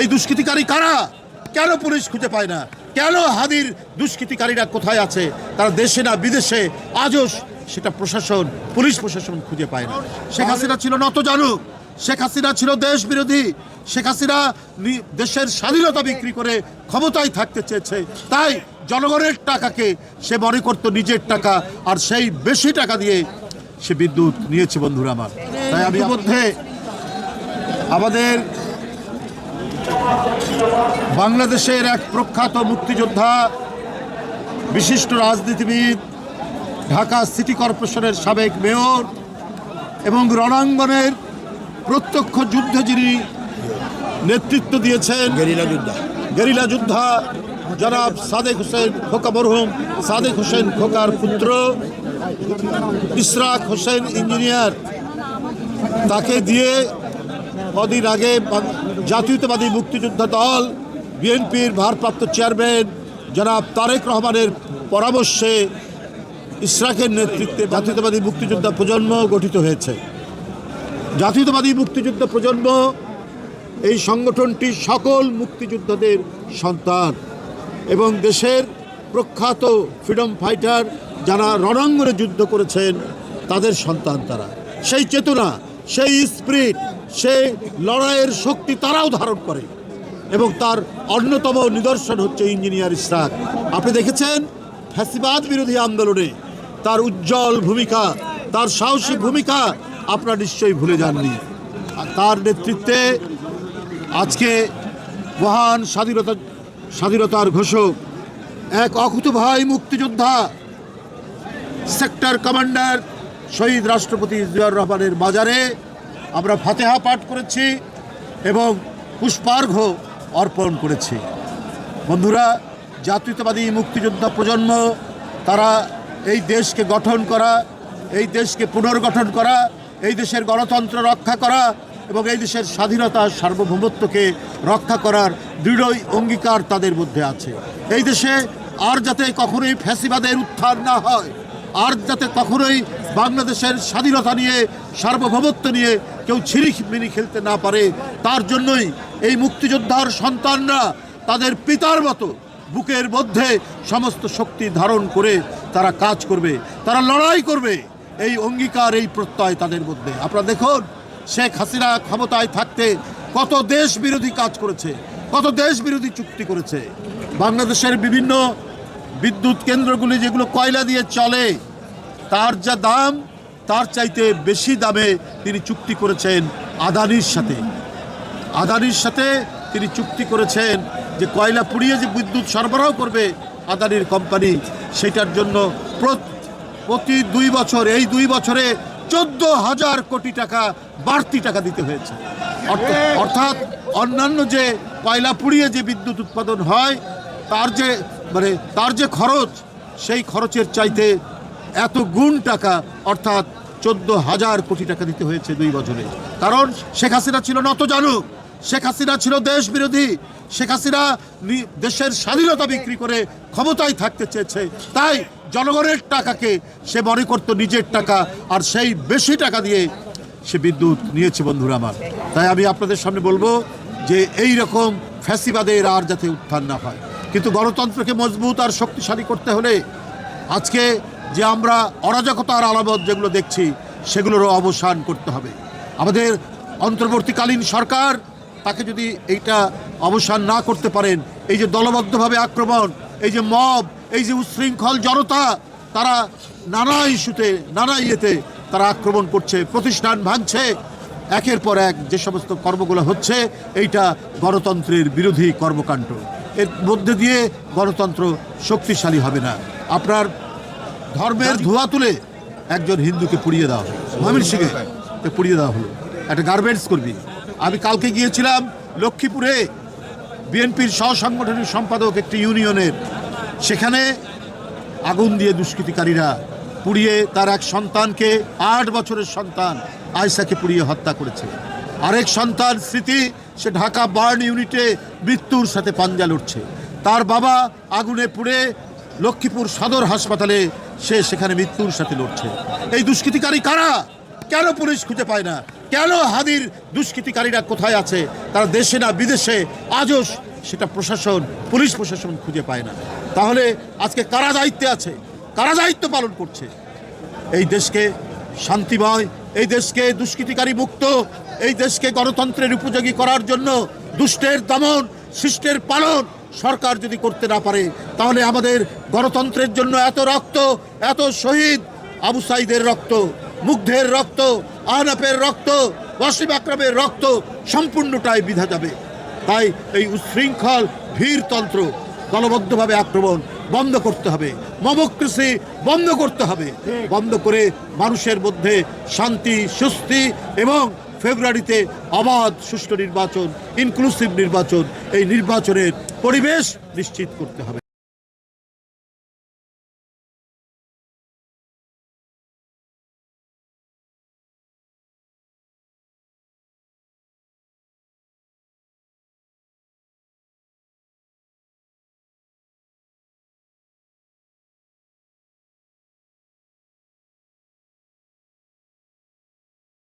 এই দুষ্কৃতিকারী কারা? কেন পুলিশ খুঁজে পায় না? কেন হাদির দুষ্কৃতিকারীরা কোথায় আছে? তারা দেশে না বিদেশে? আজও সেটা প্রশাসন, পুলিশ প্রশাসন খুঁজে পায় না। শেখ হাসিনা ছিল নতজানু, শেখ হাসিনা ছিল দেশ বিরোধী, শেখ হাসিনা দেশের স্বাধীনতা বিক্রি করে ক্ষমতায় থাকতে চেয়েছে। তাই জনগণের টাকাকে সে মনে করত নিজের টাকা, আর সেই বেশি টাকা দিয়ে সে বিদ্যুৎ নিয়েছে। বন্ধুরা আমার, তাই আমি মধ্যে আমাদের বাংলাদেশের এক প্রখ্যাত মুক্তিযোদ্ধা, বিশিষ্ট রাজনীতিবিদ, ঢাকা সিটি কর্পোরেশনের সাবেক মেয়র এবং রণাঙ্গনের প্রত্যক্ষ যুদ্ধে যিনি নেতৃত্ব দিয়েছেন, গেরিলা যোদ্ধা জনাব সাদেক হোসেন খোকা, মরহুম সাদেক হোসেন খোকার পুত্র ইশরাক হোসেন ইঞ্জিনিয়ার, তাকে দিয়ে কদিন আগে জাতীয়তাবাদী মুক্তিযোদ্ধা দল বিএনপির ভারপ্রাপ্ত চেয়ারম্যান জনাব তারেক রহমানের পরামর্শে ইশরাকের নেতৃত্বে জাতীয়তাবাদী মুক্তিযোদ্ধা প্রজন্ম গঠিত হয়েছে। জাতীয়তাবাদী মুক্তিযোদ্ধা প্রজন্ম এই সংগঠনটি সকল মুক্তিযোদ্ধাদের সন্তান এবং দেশের প্রখ্যাত ফ্রিডম ফাইটার যারা রণাঙ্গনে যুদ্ধ করেছেন তাদের সন্তান। তারা সেই চেতনা, সেই স্পিরিট, সেই লড়াইয়ের শক্তি তারাও ধারণ করে এবং তার অন্যতম নিদর্শন হচ্ছে ইঞ্জিনিয়ার ইশরাক। আপনি দেখেছেন ফ্যাসিবাদ বিরোধী আন্দোলনে তার উজ্জ্বল ভূমিকা, তার সাহসী ভূমিকা আপনারা নিশ্চয়ই ভুলে যাননি। তার নেতৃত্বে আজকে মহান স্বাধীনতার ঘোষক, এক অকুতোভয় মুক্তিযোদ্ধা, সেক্টর কমান্ডার শহীদ রাষ্ট্রপতি জিয়াউর রহমানের মাজারে আমরা ফাতেহা পাঠ করেছি এবং পুষ্পার্ঘ্য অর্পণ করেছি। বন্ধুরা, জাতীয়তাবাদী মুক্তিযোদ্ধা প্রজন্ম তারা এই দেশকে গঠন করা, এই দেশকে পুনর্গঠন করা, এই দেশের গণতন্ত্র রক্ষা করা এবং এই দেশের স্বাধীনতা সার্বভৌমত্বকে রক্ষা করার দৃঢ় অঙ্গীকার তাদের মধ্যে আছে। এই দেশে আর যাতে কখনোই ফ্যাসিবাদের উত্থান না হয়, আর যাতে কখনোই বাংলাদেশের স্বাধীনতা নিয়ে, সার্বভৌমত্ব নিয়ে কেউ ছিনিমিনি খেলতে না পারে, তার জন্যই এই মুক্তিযোদ্ধার সন্তানরা তাদের পিতার মতো বুকের মধ্যে সমস্ত শক্তি ধারণ করে তারা কাজ করবে, তারা লড়াই করবে। এই অঙ্গীকার, এই প্রত্যয় তাদের মধ্যে। আপনারা দেখুন, শেখ হাসিনা ক্ষমতায় থাকতে কত দেশ বিরোধী কাজ করেছে, কত দেশ বিরোধী চুক্তি করেছে। বাংলাদেশের বিভিন্ন বিদ্যুৎ কেন্দ্রগুলি যেগুলো কয়লা দিয়ে চলে, তার যা দাম তার চাইতে বেশি দামে তিনি চুক্তি করেছেন আদানির সাথে তিনি চুক্তি করেছেন যে কয়লা পুড়িয়ে যে বিদ্যুৎ সরবরাহ করবে আদানির কোম্পানি, সেটার জন্য প্রতি 2 বছর, এই 2 বছরে 14,000 কোটি টাকা বাড়তি টাকা দিতে হয়েছে। অর্থাৎ অন্যান্য যে কয়লা পুড়িয়ে যে বিদ্যুৎ উৎপাদন হয় তার যে খরচ, সেই খরচের চাইতে এত গুণ টাকা, অর্থাৎ 14,000 কোটি টাকা দিতে হয়েছে 2 বছরে। কারণ শেখ হাসিনা ছিল নতজানু, শেখ হাসিনা ছিল দেশ বিরোধী, শেখ হাসিনা দেশের স্বাধীনতা বিক্রি করে ক্ষমতায় থাকতে চেয়েছে। তাই জনগণের টাকাকে সে মনে করত নিজের টাকা, আর সেই বেশি টাকা দিয়ে সে বিদ্যুৎ নিয়েছে। বন্ধুরা আমার, তাই আমি আপনাদের সামনে বলবো যে এই রকম ফ্যাসিবাদের আর যাতে উত্থান না হয়। কিন্তু গণতন্ত্রকে মজবুত আর শক্তিশালী করতে হলে আজকে যে আমরা অরাজকতার আলামত যেগুলো দেখছি, সেগুলোরও অবসান করতে হবে। আমাদের অন্তর্বর্তীকালীন সরকার তাকে যদি এইটা অবসান না করতে পারেন, এই যে দলবদ্ধভাবে আক্রমণ, এই যে মব, এই যে উচ্ছৃঙ্খল জনতা, তারা নানা ইস্যুতে, নানা ইয়েতে তারা আক্রমণ করছে, প্রতিষ্ঠান ভাঙছে, একের পর এক যে সমস্ত কর্মগুলো হচ্ছে, এইটা গণতন্ত্রের বিরোধী কর্মকাণ্ড। এর মধ্যে দিয়ে গণতন্ত্র শক্তিশালী হবে না। আপনার ধর্মের ধোঁয়া তুলে একজন হিন্দুকে পুড়িয়ে দেওয়া হলো, ময়মনসিংহে পুড়িয়ে দেওয়া হলো, একটা গার্মেন্টস কর্মী। আমি কালকে গিয়েছিলাম লক্ষ্মীপুরে, বিএনপির সহসাংগঠনিক সম্পাদক একটি ইউনিয়নের, সেখানে আগুন দিয়ে দুষ্কৃতিকারীরা পুড়িয়ে তার এক সন্তানকে, 8 বছরের সন্তান আয়সাকে পুড়িয়ে হত্যা করেছে। আরেক সন্তান স্মৃতি, সে ঢাকা বার্ন ইউনিটে মৃত্যুর সাথে পাঞ্জা লড়ছে। তার বাবা আগুনে পুড়ে লক্ষ্মীপুর সদর হাসপাতালে সেখানে মৃত্যুর সাথে লড়ছে। এই দুষ্কৃতিকারী কারা? কেন পুলিশ খুঁজে পায় না? কেন হাদির দুষ্কৃতিকারীরা কোথায় আছে, তারা দেশে না বিদেশে, আজও সেটা প্রশাসন, পুলিশ প্রশাসন খুঁজে পায় না। তাহলে আজকে কারা দায়িত্বে আছে, কারা দায়িত্ব পালন করছে? এই দেশকে শান্তিময়, এই দেশকে দুষ্কৃতিকারী মুক্ত, এই দেশকে গণতন্ত্রের উপযোগী করার জন্য দুষ্টের দমন, শিষ্টের পালন সরকার যদি করতে না পারে, তাহলে আমাদের গণতন্ত্রের জন্য এত রক্ত, এত শহীদ, আবু সাইদের রক্ত, মুগ্ধের রক্ত, আহনাফের রক্ত, ওয়াসিম আকরামের রক্ত সম্পূর্ণটাই বিধা যাবে। তাই এই উচ্ছৃঙ্খল ভীরতন্ত্র, দলবদ্ধভাবে আক্রমণ বন্ধ করতে হবে, মমক্রেসি বন্ধ করতে হবে, বন্ধ করে মানুষের মধ্যে শান্তি, সুস্থি এবং ফেব্রুয়ারিতে অবাধ সুষ্ঠু নির্বাচন, ইনক্লুসিভ নির্বাচন, এই নির্বাচনের পরিবেশ নিশ্চিত করতে হবে।